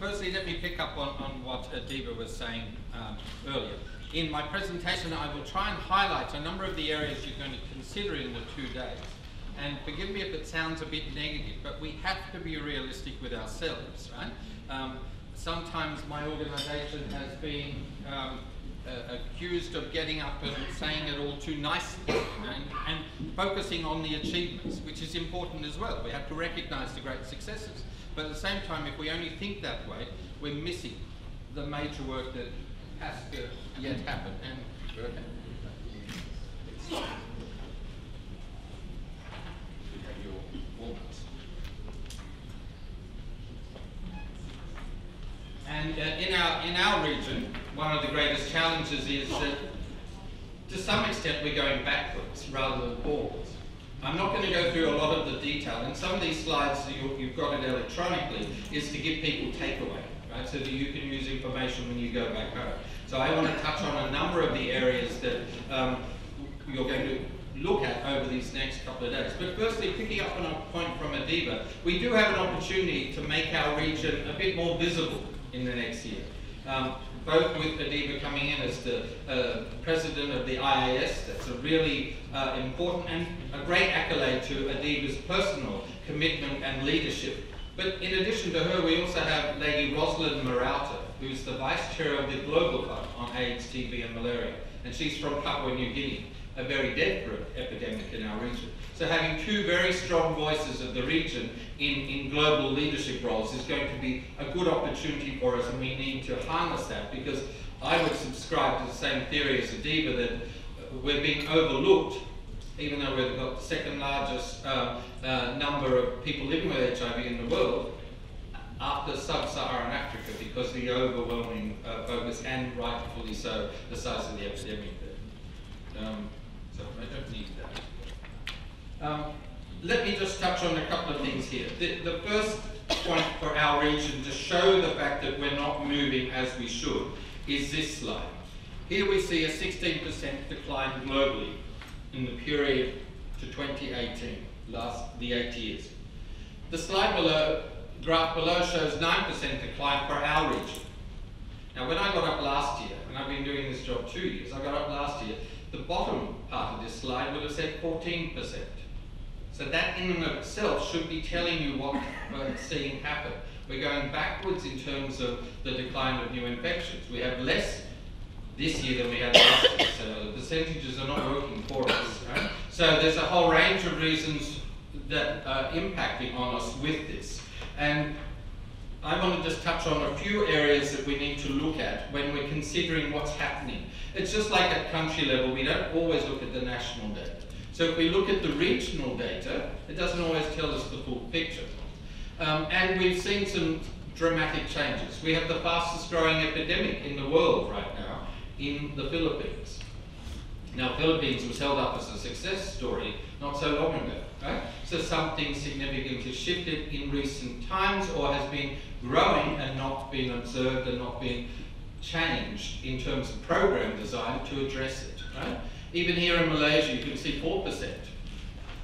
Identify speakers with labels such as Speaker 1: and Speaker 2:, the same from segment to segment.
Speaker 1: firstly, let me pick up on what Adiba was saying earlier. In my presentation, I will try and highlight a number of the areas you're going to consider in the 2 days. And forgive me if it sounds a bit negative, but we have to be realistic with ourselves, right? Sometimes my organisation has been accused of getting up and saying it all too nicely and focusing on the achievements, which is important as well. We have to recognise the great successes. But at the same time, if we only think that way, we're missing the major work that has to yet happen. And And in our region, one of the greatest challenges is that, to some extent, we're going backwards rather than forwards. I'm not going to go through a lot of the detail, and some of these slides, you've got it electronically, is to give people takeaway, right, so that you can use information when you go back home. So I want to touch on a number of the areas that you're going to look at over these next couple of days. But firstly, picking up on a point from Adiba, we do have an opportunity to make our region a bit more visible in the next year. Both with Adiba coming in as the president of the IAS, that's a really important and a great accolade to Adiba's personal commitment and leadership. But in addition to her, we also have Lady Rosalind Marauta, who's the vice chair of the Global Fund on AIDS, TB and malaria. And she's from Papua New Guinea, a very deadly epidemic in our region. So having two very strong voices of the region in global leadership roles is going to be a good opportunity for us, and we need to harness that, because I would subscribe to the same theory as Adiba, that we're being overlooked, even though we've got the second largest number of people living with HIV in the world, after sub-Saharan Africa, because the overwhelming focus, and rightfully so, the size of the epidemic there. So I don't need that. Let me just touch on a couple of things here. The first point for our region to show the fact that we're not moving as we should is this slide. Here we see a 16% decline globally in the period to 2018, the 8 years. The slide below, graph below, shows 9% decline for our region. Now, when I got up last year, and I've been doing this job 2 years, I got up last year, the bottom part of this slide would have said 14%. So that in and of itself should be telling you what we're seeing happen. We're going backwards in terms of the decline of new infections. We have less this year than we had last year, so the percentages are not working for us. Right? So there's a whole range of reasons that are impacting on us with this. And I want to just touch on a few areas that we need to look at when we're considering what's happening. It's just like at country level, we don't always look at the national data. So if we look at the regional data, it doesn't always tell us the full picture. And we've seen some dramatic changes. We have the fastest growing epidemic in the world right now in the Philippines. Now, Philippines was held up as a success story not so long ago, right? So something significant has shifted in recent times, or has been growing and not been observed and not been changed in terms of program design to address it, right? Even here in Malaysia, you can see 4%.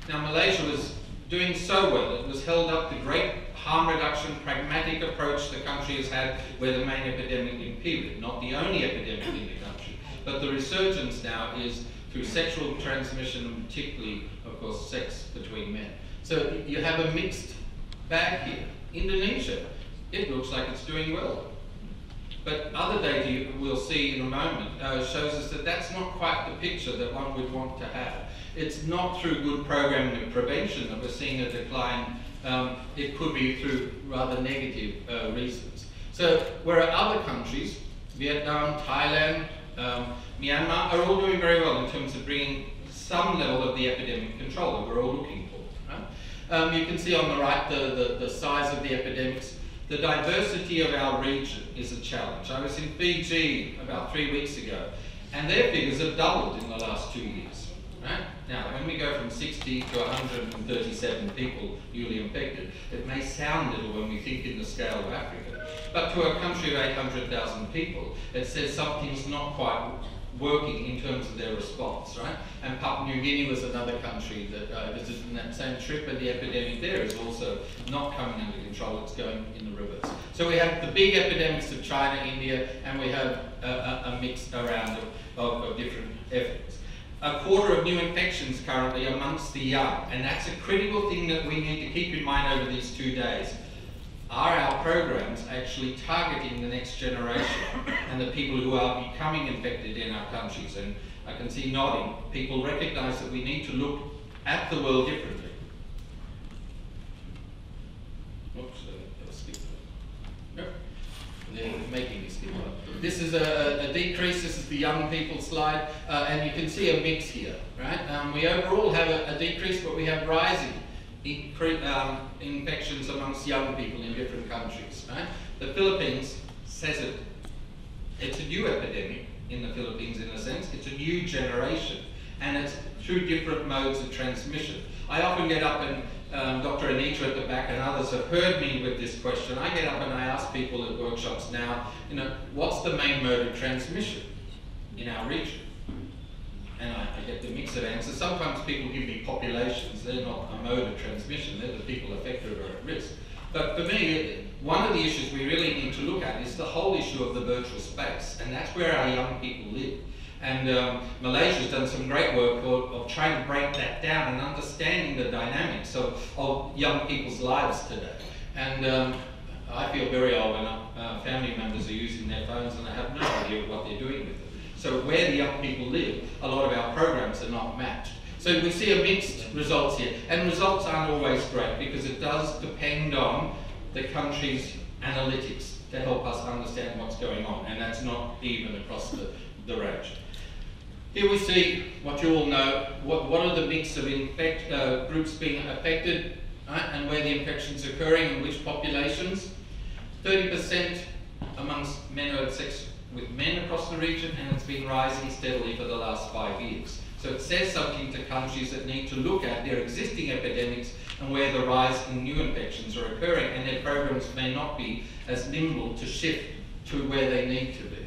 Speaker 1: Now, Malaysia was doing so well. It was held up the great harm reduction, pragmatic approach the country has had, where the main epidemic impeded, not the only epidemic in the country. But the resurgence now is through sexual transmission, and particularly, of course, sex between men. So you have a mixed bag here. Indonesia, it looks like it's doing well. But other data we'll see in a moment shows us that that's not quite the picture that one would want to have. It's not through good programming and prevention that we're seeing a decline. It could be through rather negative reasons. So where other countries, Vietnam, Thailand, Myanmar, are all doing very well in terms of bringing some level of the epidemic control that we're all looking for. Right? You can see on the right the size of the epidemics. The diversity of our region is a challenge. I was in Fiji about 3 weeks ago, and their figures have doubled in the last 2 years. Right? Now, when we go from 60 to 137 people newly infected, it may sound little when we think in the scale of Africa, but to a country of 800,000 people, it says something's not quite working in terms of their response, right? And Papua New Guinea was another country that I visited in that same trip, and the epidemic there is also not coming under control, it's going in the reverse. So we have the big epidemics of China, India, and we have a mix around of different efforts. A quarter of new infections currently amongst the young, and that's a critical thing that we need to keep in mind over these 2 days. Are our programs actually targeting the next generation and the people who are becoming infected in our countries? And I can see nodding. People recognise that we need to look at the world differently. Oops, I'll skip that. Yep. They're making me skip that. This is a decrease. This is the young people slide, and you can see a mix here, right? We overall have a decrease, but we have rising infections amongst young people in different countries, right? The Philippines says it. It's a new epidemic in the Philippines in a sense. It's a new generation, and it's through different modes of transmission. I often get up and Dr. Anita at the back and others have heard me with this question. I get up and I ask people at workshops now, you know, what's the main mode of transmission in our region? And I get the mix of answers. Sometimes people give me populations. They're not a mode of transmission. They're the people affected or at risk. But for me, one of the issues we really need to look at is the whole issue of the virtual space. And that's where our young people live. And Malaysia's done some great work of trying to break that down and understanding the dynamics of young people's lives today. And I feel very old when family members are using their phones and I have no idea what they're doing with them. So where the young people live, a lot of our programs are not matched. So we see a mixed results here. And results aren't always great because it does depend on the country's analytics to help us understand what's going on. And that's not even across the range. Here we see what you all know, what are the mix of groups being affected, right, and where the infections are occurring and which populations. 30% amongst men who had sex with men across the region, and it's been rising steadily for the last 5 years. So it says something to countries that need to look at their existing epidemics and where the rise in new infections are occurring, and their programs may not be as nimble to shift to where they need to be.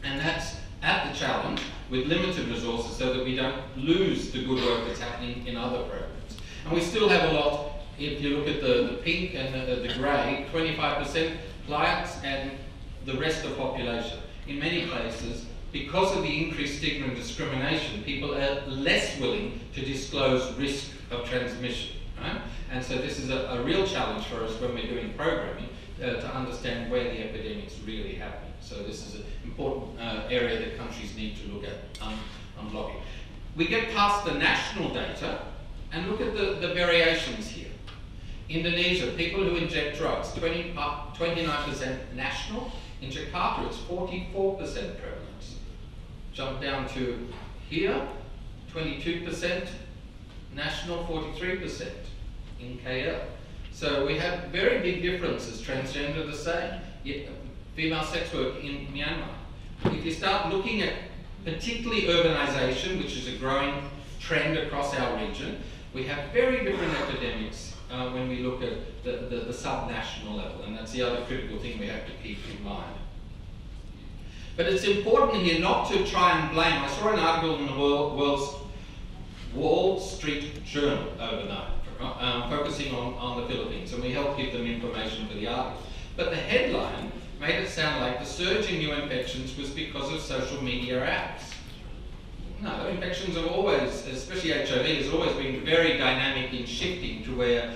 Speaker 1: And that's at the challenge with limited resources so that we don't lose the good work that's happening in other programs. And we still have a lot, if you look at the pink and the grey, 25% clients and the rest of the population. In many places, because of the increased stigma and discrimination, people are less willing to disclose risk of transmission, right? And so this is a real challenge for us when we're doing programming to understand where the epidemic's really happening. So this is an important area that countries need to look at unblocking. We get past the national data and look at the variations here. Indonesia, people who inject drugs, 29% national. In Jakarta, it's 44% prevalence. Jump down to here, 22% national, 43% in KL. So we have very big differences. Transgender the same. Female sex work in Myanmar. If you start looking at particularly urbanization, which is a growing trend across our region, we have very different epidemics when we look at the sub-national level, and that's the other critical thing we have to keep in mind. But it's important here not to try and blame. I saw an article in the world's Wall Street Journal overnight, focusing on the Philippines, and we helped give them information for the article. But the headline made it sound like the surge in new infections was because of social media apps. No, infections have always, especially HIV, has always been very dynamic in shifting to where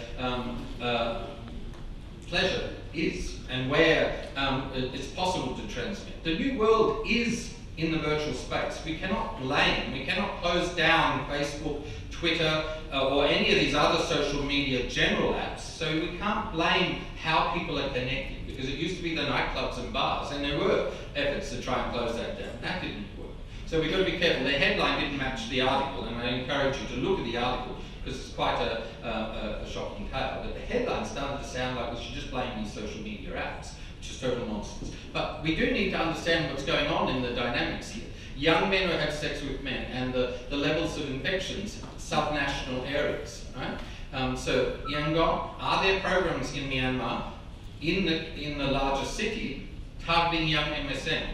Speaker 1: pleasure is and where it's possible to transmit. The new world is in the virtual space. We cannot blame, we cannot close down Facebook, Twitter, or any of these other social media general apps. So we can't blame how people are connecting, because it used to be the nightclubs and bars, and there were efforts to try and close that down. That didn't work. So we've got to be careful. The headline didn't match the article, and I encourage you to look at the article because it's quite a shocking tale. But the headline started to sound like we should just blame these social media apps, which is total nonsense. But we do need to understand what's going on in the dynamics here. Young men who have sex with men and the levels of infections, subnational areas, right? So Yangon, are there programs in Myanmar in the larger city targeting young MSM?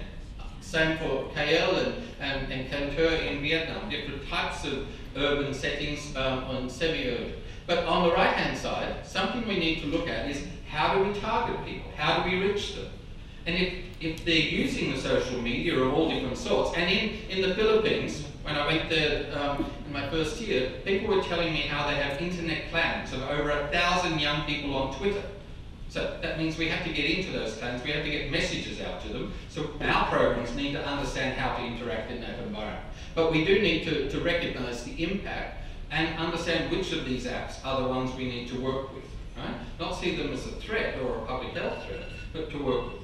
Speaker 1: Same for KL and Can Tho in Vietnam, different types of urban settings and semi-urban. But on the right-hand side, something we need to look at is how do we target people? How do we reach them? And if they're using the social media of all different sorts, and in the Philippines, when I went there in my first year, people were telling me how they have internet clans of over 1,000 young people on Twitter. So that means we have to get into those clans, we have to get messages out to them, so our programs need to understand how to interact in that environment. But we do need to recognise the impact and understand which of these apps are the ones we need to work with, right? Not see them as a threat or a public health threat, but to work with.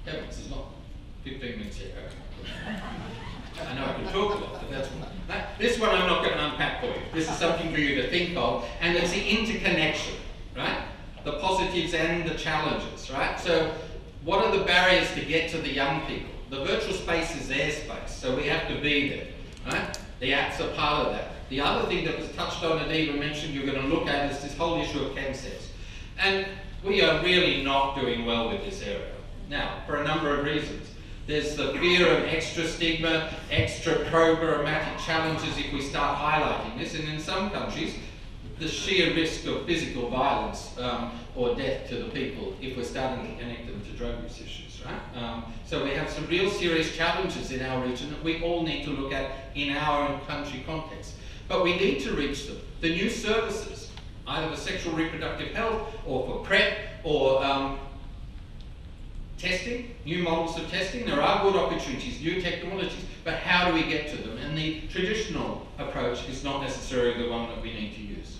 Speaker 1: Heavens, it's not 15 minutes yet. I know I can talk a lot, but that's one. This one I'm not going to unpack for you. This is something for you to think of, and it's the interconnection, right? The positives and the challenges, right? So what are the barriers to get to the young people? The virtual space is their space, so we have to be there, right? The apps are part of that. The other thing that was touched on and Eva mentioned you're going to look at is this whole issue of consents. And we are really not doing well with this area. Now, for a number of reasons. There's the fear of extra stigma, extra programmatic challenges if we start highlighting this, and in some countries, the sheer risk of physical violence or death to the people if we're starting to connect them to drug use issues, right? So we have some real serious challenges in our region that we all need to look at in our own country context. But we need to reach them. The new services, either for sexual reproductive health or for PrEP or testing, new models of testing, there are good opportunities, new technologies, but how do we get to them? And the traditional approach is not necessarily the one that we need to use.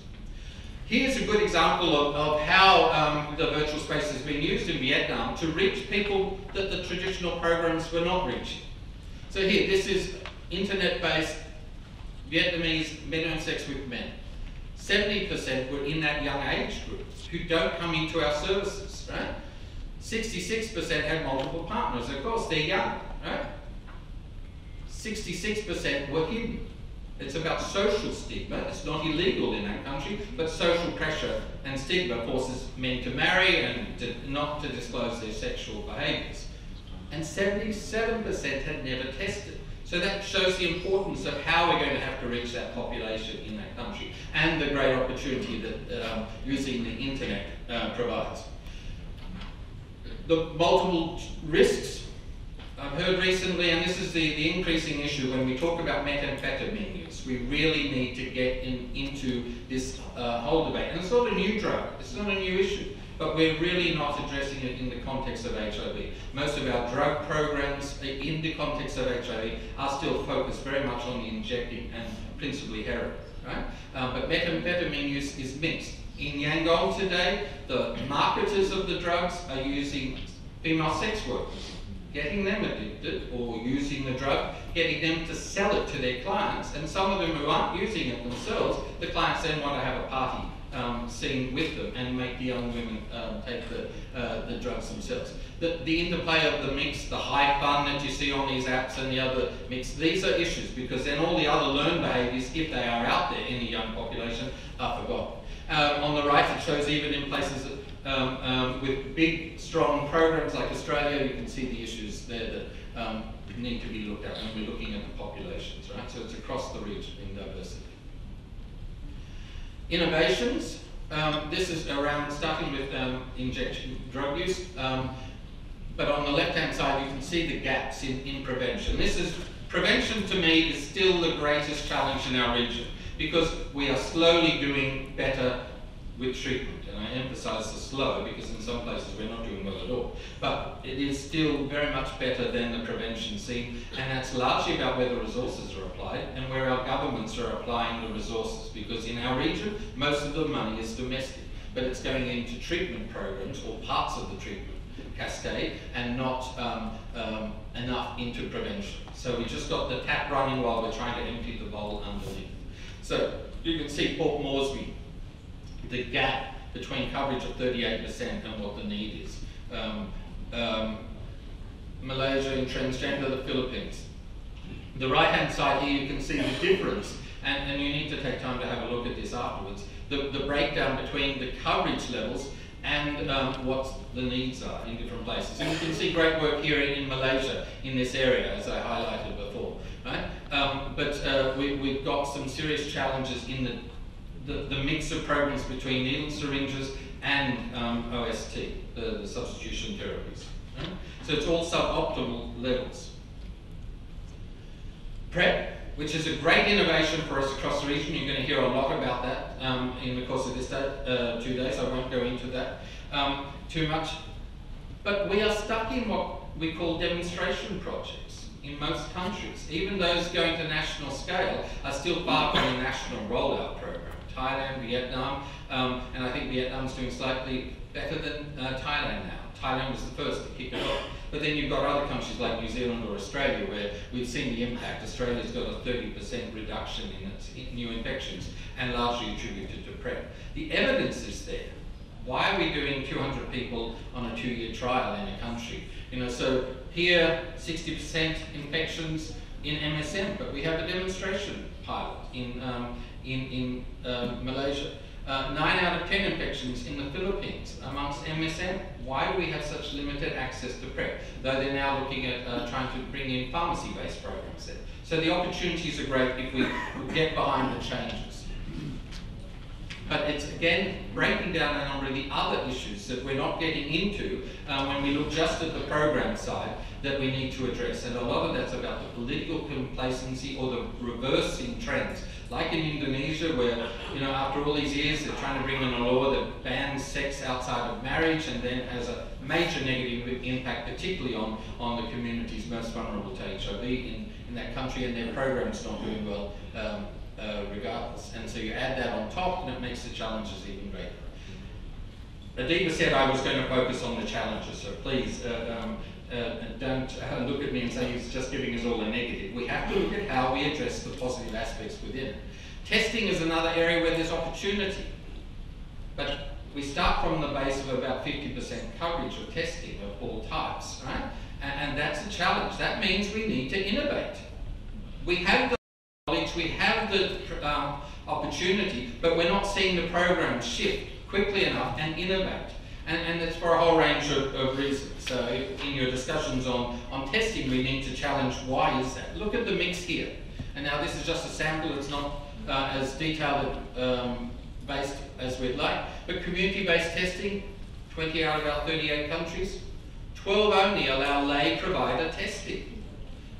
Speaker 1: Here's a good example of how the virtual space has been used in Vietnam to reach people that the traditional programs were not reaching. So here, this is internet-based Vietnamese men having sex with men. 70% were in that young age group who don't come into our services, right? 66% had multiple partners. Of course, they're young, right? 66% were hidden. It's about social stigma. It's not illegal in that country, but social pressure and stigma forces men to marry and not to disclose their sexual behaviours. And 77% had never tested. So that shows the importance of how we're going to have to reach that population in that country and the great opportunity that using the internet provides. The multiple risks I've heard recently, and this is the increasing issue when we talk about methamphetamine use. We really need to get into this whole debate. And it's not a new drug, it's not a new issue, but we're really not addressing it in the context of HIV. Most of our drug programs in the context of HIV are still focused very much on the injecting and principally heroin, right? But methamphetamine use is mixed. In Yangon today, the marketers of the drugs are using female sex workers, getting them addicted or using the drug, getting them to sell it to their clients, and some of them who aren't using it themselves, the clients then want to have a party scene with them and make the young women take the drugs themselves. The interplay of the mix, the high fun that you see on these apps and the other mix, these are issues because then all the other learned behaviours, if they are out there in the young population, are forgotten. On the right it shows even in places with big, strong programs like Australia, you can see the issues there that need to be looked at when we're looking at the populations, right? So it's across the region in diversity. Innovations, this is around starting with injection drug use, but on the left-hand side you can see the gaps in prevention. Prevention to me is still the greatest challenge in our region, because we are slowly doing better with treatment, and I emphasise the slow because in some places we're not doing well at all. But it is still very much better than the prevention scene, and that's largely about where the resources are applied and where our governments are applying the resources, because in our region most of the money is domestic, but it's going into treatment programs or parts of the treatment cascade and not enough into prevention. So we just got the tap running while we're trying to empty the bowl underneath. So you can see Port Moresby, the gap between coverage of 38% and what the need is. Malaysia and transgender, the Philippines. The right-hand side here you can see the difference, and you need to take time to have a look at this afterwards. The breakdown between the coverage levels and what the needs are in different places. And you can see great work here in Malaysia in this area, as I highlighted before, right? But we've got some serious challenges in the mix of programs between needle syringes and OST, the substitution therapies. Right? So it's all suboptimal levels. PrEP, which is a great innovation for us across the region. You're going to hear a lot about that in the course of this 2 days. I won't go into that too much. But we are stuck in what we call demonstration projects in most countries. Even those going to national scale are still far from a national rollout program. Thailand, Vietnam, and I think Vietnam's doing slightly better than Thailand now. Thailand was the first to kick it off. But then you've got other countries like New Zealand or Australia where we've seen the impact. Australia's got a 30% reduction in its new infections, and largely attributed to PrEP. The evidence is there. Why are we doing 200 people on a 2-year trial in a country? You know, so here 60% infections in MSM, but we have a demonstration pilot in Malaysia. 9 out of 10 infections in the Philippines amongst MSM. Why do we have such limited access to PrEP? Though they're now looking at trying to bring in pharmacy-based programs there. So the opportunities are great if we get behind the changes. But it's, again, breaking down a number of the other issues that we're not getting into when we look just at the program side that we need to address. And a lot of that's about the political complacency or the reversing trends. Like in Indonesia, where, you know, after all these years, they're trying to bring in a law that bans sex outside of marriage and then has a major negative impact, particularly on the communities most vulnerable to HIV in that country, and their program's not doing well regardless. And so you add that on top, and it makes the challenges even greater. Adiba said I was going to focus on the challenges, so please don't look at me and say he's just giving us all a negative. We have to look at how we address the positive aspects within it. Testing is another area where there's opportunity, but we start from the base of about 50% coverage of testing of all types, right? And that's a challenge. That means we need to innovate. We have the knowledge, we have the opportunity, but we're not seeing the program shift quickly enough and innovate. And it's for a whole range of reasons. So in your discussions on testing, we need to challenge why is that. Look at the mix here. And now this is just a sample. It's not as detailed based as we'd like. But community-based testing, 20 out of our 38 countries. 12 only allow lay provider testing.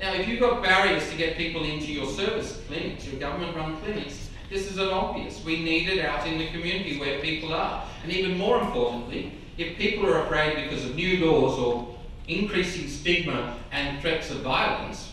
Speaker 1: Now, if you've got barriers to get people into your service clinics, your government-run clinics, this is an obvious. We need it out in the community where people are. And even more importantly, if people are afraid because of new laws or increasing stigma and threats of violence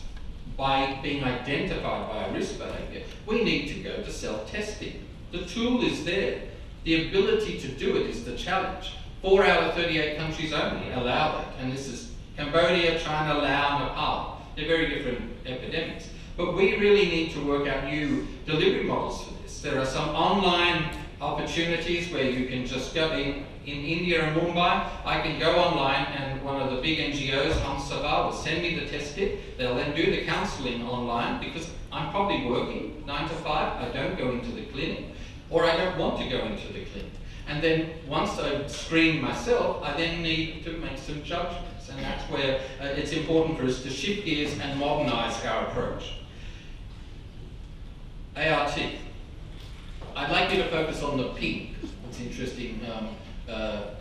Speaker 1: by being identified by a risk behaviour, we need to go to self-testing. The tool is there. The ability to do it is the challenge. 4 out of 38 countries only allow that. And this is Cambodia, China, Laos, Nepal. They're very different epidemics. But we really need to work out new delivery models for this. There are some online opportunities where you can just go in India and Mumbai. I can go online and one of the big NGOs, Hamsava, will send me the test kit. They'll then do the counselling online because I'm probably working 9 to 5. I don't go into the clinic, or I don't want to go into the clinic. And then once I've screened myself, I then need to make some judgments. And that's where it's important for us to shift gears and modernise our approach. ART. I'd like you to focus on the pink. It's interesting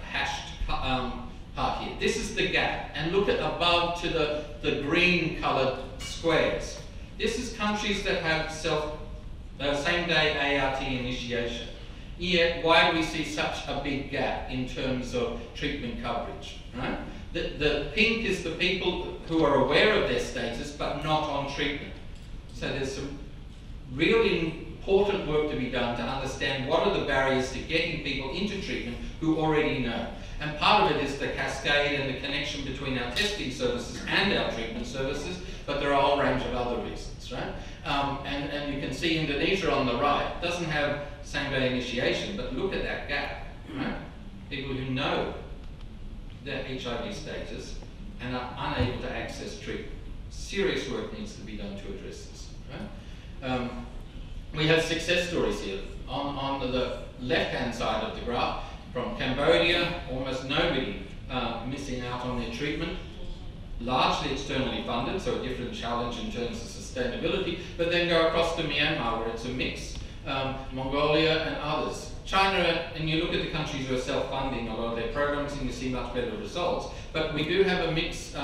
Speaker 1: hashed part here. This is the gap. And look at above to the green coloured squares. This is countries that have same-day ART initiation. Yet, why do we see such a big gap in terms of treatment coverage? Right? The pink is the people who are aware of their status but not on treatment. So there's some really important work to be done to understand what are the barriers to getting people into treatment who already know. And part of it is the cascade and the connection between our testing services and our treatment services, but there are a whole range of other reasons, right? And you can see Indonesia on the right doesn't have same-day initiation, but look at that gap, right? People who know their HIV status and are unable to access treatment. Serious work needs to be done to address this, right? We have success stories here. On the left-hand side of the graph, From Cambodia, almost nobody missing out on their treatment. Largely externally funded, so a different challenge in terms of sustainability, but then go across to Myanmar where it's a mix, Mongolia and others. China, and you look at the countries who are self-funding a lot of their programs and you see much better results, but we do have a mix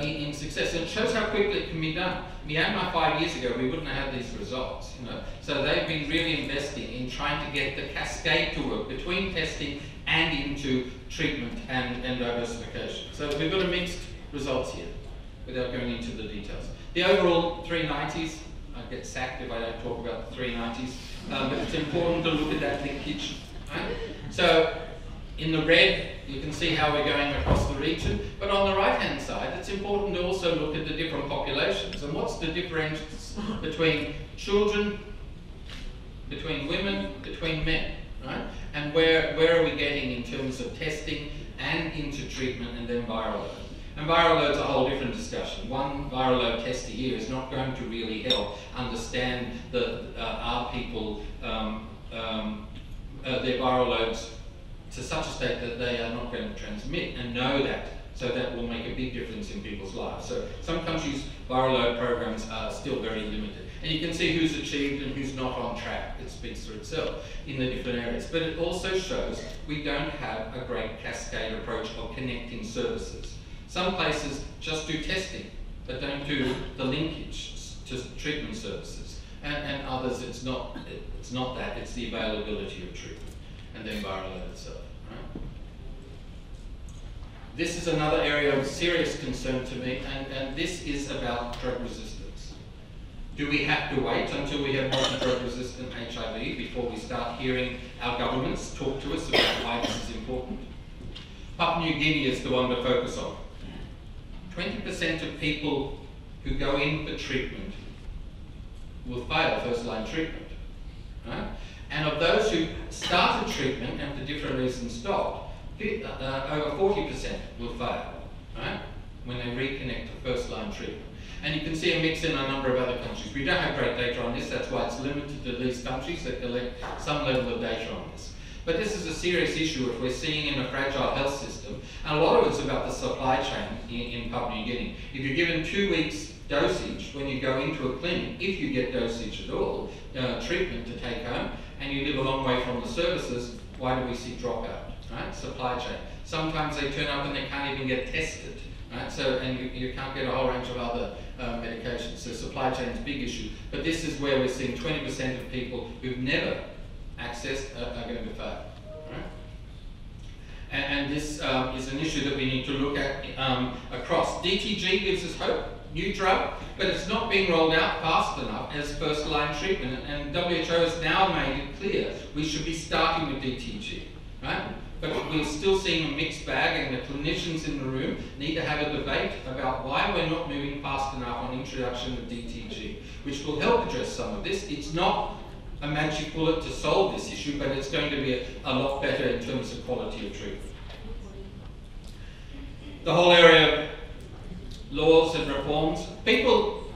Speaker 1: in success, and it shows how quickly it can be done. Myanmar 5 years ago, we wouldn't have had these results, you know. So they've been really investing in trying to get the cascade to work between testing and into treatment and diversification. So we've got a mixed results here, without going into the details. The overall 390s, I get sacked if I don't talk about the 390s, but it's important to look at that linkage. Right? So in the red, you can see how we're going across the region, but on the right-hand side, it's important to also look at the different populations and what's the difference between children, between women, between men, right? And where are we getting in terms of testing and into treatment and then viral load. And viral load's a whole different discussion. One viral load test a year is not going to really help understand are people their viral loads to such a state that they are not going to transmit, and know that. So that will make a big difference in people's lives. So some countries' viral load programs are still very limited. And you can see who's achieved and who's not on track. It speaks for itself in the different areas. But it also shows we don't have a great cascade approach of connecting services. Some places just do testing, but don't do the linkage to treatment services. And others, it's not that, it's the availability of treatment and the environment itself. Right? This is another area of serious concern to me, and this is about drug resistance. Do we have to wait until we have multi-drug resistant HIV before we start hearing our governments talk to us about why this is important? Papua New Guinea is the one to focus on. 20% of people who go in for treatment will fail first-line treatment. Right? And of those who started treatment and for different reasons stopped, over 40% will fail, right? When they reconnect to first-line treatment. And you can see a mix in a number of other countries. We don't have great data on this, that's why it's limited to these countries that collect some level of data on this. But this is a serious issue if we're seeing in a fragile health system, and a lot of it's about the supply chain in Papua New Guinea. If you're given 2 weeks dosage when you go into a clinic, if you get dosage at all, treatment to take home, and you live a long way from the services, why do we see dropout? Right? Supply chain. Sometimes they turn up and they can't even get tested. Right? So, and you can't get a whole range of other medications. So supply chain is a big issue. But this is where we're seeing 20% of people who've never accessed are going to fail. Right? And this is an issue that we need to look at across. DTG gives us hope, new drug, but it's not being rolled out fast enough as first-line treatment. And WHO has now made it clear we should be starting with DTG. Right? But we're still seeing a mixed bag, and the clinicians in the room need to have a debate about why we're not moving fast enough on introduction of DTG, which will help address some of this. It's not a magic bullet to solve this issue, but it's going to be a lot better in terms of quality of treatment. The whole area of laws and reforms. People,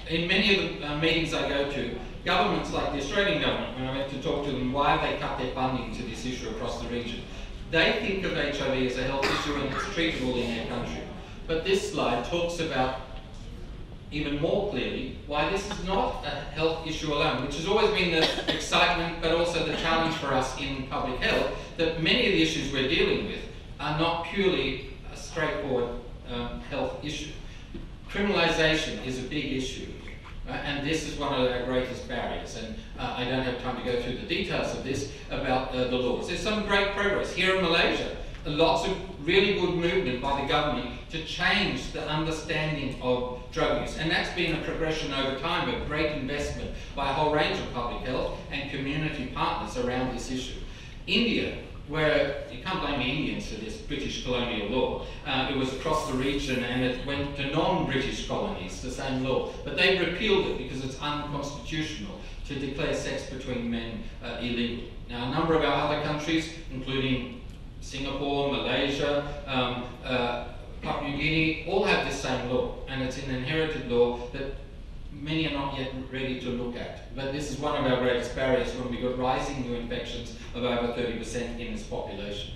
Speaker 1: in many of the meetings I go to, governments like the Australian government, when I went to talk to them why they cut their funding to this issue across the region, they think of HIV as a health issue and it's treatable in their country. But this slide talks about even more clearly why this is not a health issue alone, which has always been the excitement but also the challenge for us in public health, that many of the issues we're dealing with are not purely a straightforward health issue. Criminalisation is a big issue. And this is one of our greatest barriers, and I don't have time to go through the details of this about the laws. There's some great progress. Here in Malaysia, lots of really good movement by the government to change the understanding of drug use, and that's been a progression over time of great investment by a whole range of public health and community partners around this issue. India, where you can't blame the Indians for this British colonial law. It was across the region and it went to non-British colonies, the same law. But they repealed it because it's unconstitutional to declare sex between men illegal. Now, a number of our other countries, including Singapore, Malaysia, Papua New Guinea, all have this same law, and it's an inherited law that many are not yet ready to look at. But this is one of our greatest barriers when we've got rising new infections of over 30% in this population.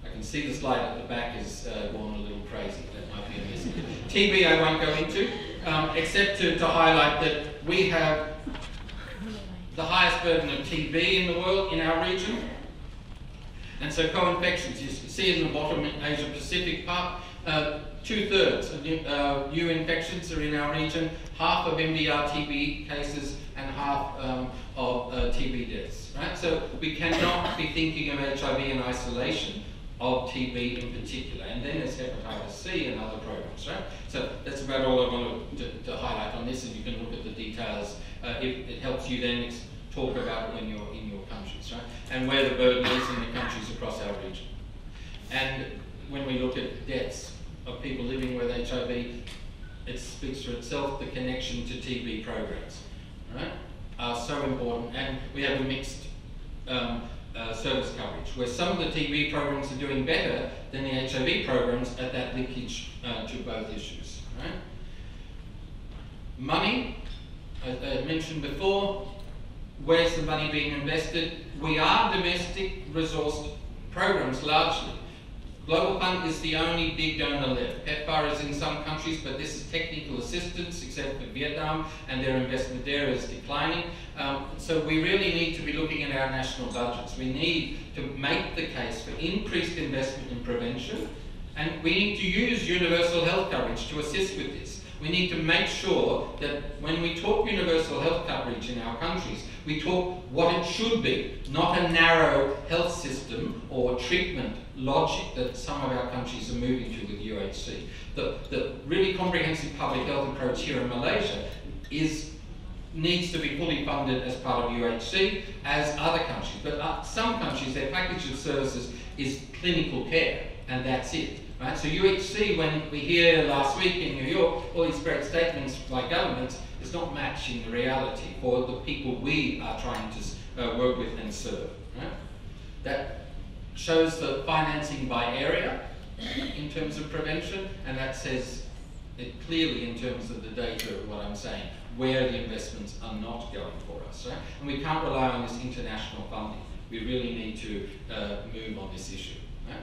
Speaker 1: I can see the slide at the back is gone a little crazy. That might be a miss. TB I won't go into, except to highlight that we have the highest burden of TB in the world in our region. And so co-infections, you see it in the bottom Asia Pacific part, 2/3 of new infections are in our region, half of MDR TB cases and half of TB deaths, right? So we cannot be thinking of HIV in isolation of TB in particular. And then there's hepatitis C and other programs, right? So that's about all I wanted to highlight on this, and you can look at the details. It helps you then talk about it when you're in your countries, right? And where the burden is in the countries across our region. And when we look at deaths of people living with HIV, it speaks for itself. The connection to TB programs, right, are so important. And we have a mixed service coverage, where some of the TB programs are doing better than the HIV programs at that linkage to both issues, right? Money, as I mentioned before, where's the money being invested? We are domestic resourced programs largely. Global Fund is the only big donor left. PEPFAR is in some countries, but this is technical assistance, except for Vietnam, and their investment there is declining. So we really need to be looking at our national budgets. We need to make the case for increased investment in prevention, and we need to use universal health coverage to assist with this. We need to make sure that when we talk universal health coverage in our countries, we talk what it should be, not a narrow health system or treatment logic that some of our countries are moving to with UHC. The really comprehensive public health approach here in Malaysia needs to be fully funded as part of UHC, as other countries. But some countries, their package of services is clinical care, and that's it. Right? So UHC, when we hear last week in New York, all these great statements by governments, is not matching the reality for the people we are trying to work with and serve. Right? That shows the financing by area in terms of prevention, and that says it clearly in terms of the data of what I'm saying, where the investments are not going for us. Right? And we can't rely on this international funding. We really need to move on this issue. Right?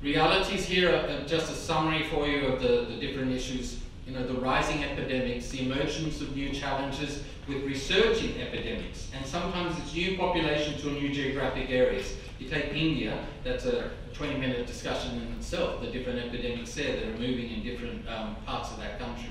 Speaker 1: Realities here are just a summary for you of the different issues. You know, the rising epidemics, the emergence of new challenges with resurging epidemics, and sometimes it's new populations or new geographic areas. You take India, that's a 20-minute discussion in itself, the different epidemics there that are moving in different parts of that country.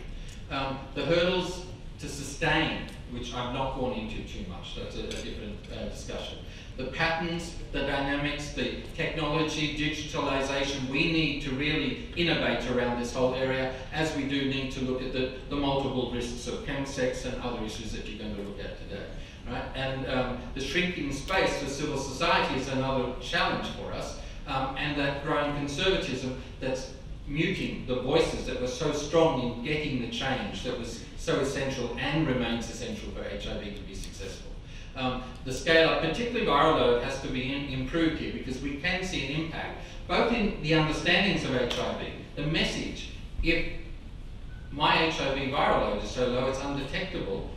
Speaker 1: The hurdles to sustain, which I've not gone into too much, that's a different discussion. The patterns, the dynamics, the technology, digitalization, we need to really innovate around this whole area, as we do need to look at the multiple risks of chemsex and other issues that you're going to look at today. Right? And the shrinking space for civil society is another challenge for us, and that growing conservatism that's muting the voices that were so strong in getting the change that was so essential and remains essential for HIV to be successful. The scale up, particularly viral load, has to be improved here, because we can see an impact, both in the understandings of HIV, the message, if my HIV viral load is so low it's undetectable,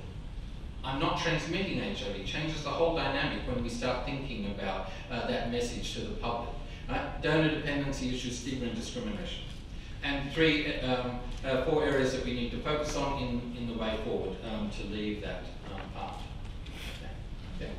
Speaker 1: I'm not transmitting HIV, changes the whole dynamic when we start thinking about that message to the public. Right? Donor dependency issues, stigma and discrimination. And four areas that we need to focus on in the way forward to leave that part. Okay.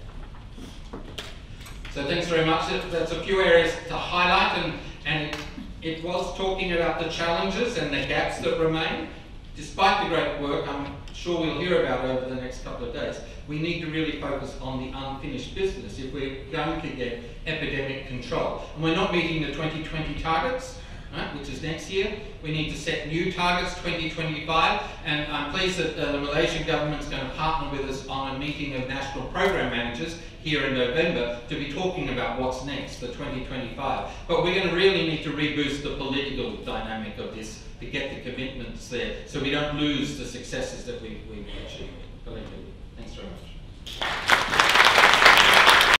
Speaker 1: So thanks very much. That's a few areas to highlight, and it was talking about the challenges and the gaps that remain. Despite the great work I'm sure we'll hear about over the next couple of days, we need to really focus on the unfinished business if we're going to get epidemic control. And we're not meeting the 2020 targets, right, which is next year. We need to set new targets, 2025, and I'm pleased that the Malaysian government's going to partner with us on a meeting of national program managers here in November to be talking about what's next for 2025. But we're going to really need to reboost the political dynamic of this to get the commitments there, so we don't lose the successes that we've achieved. Thanks very much.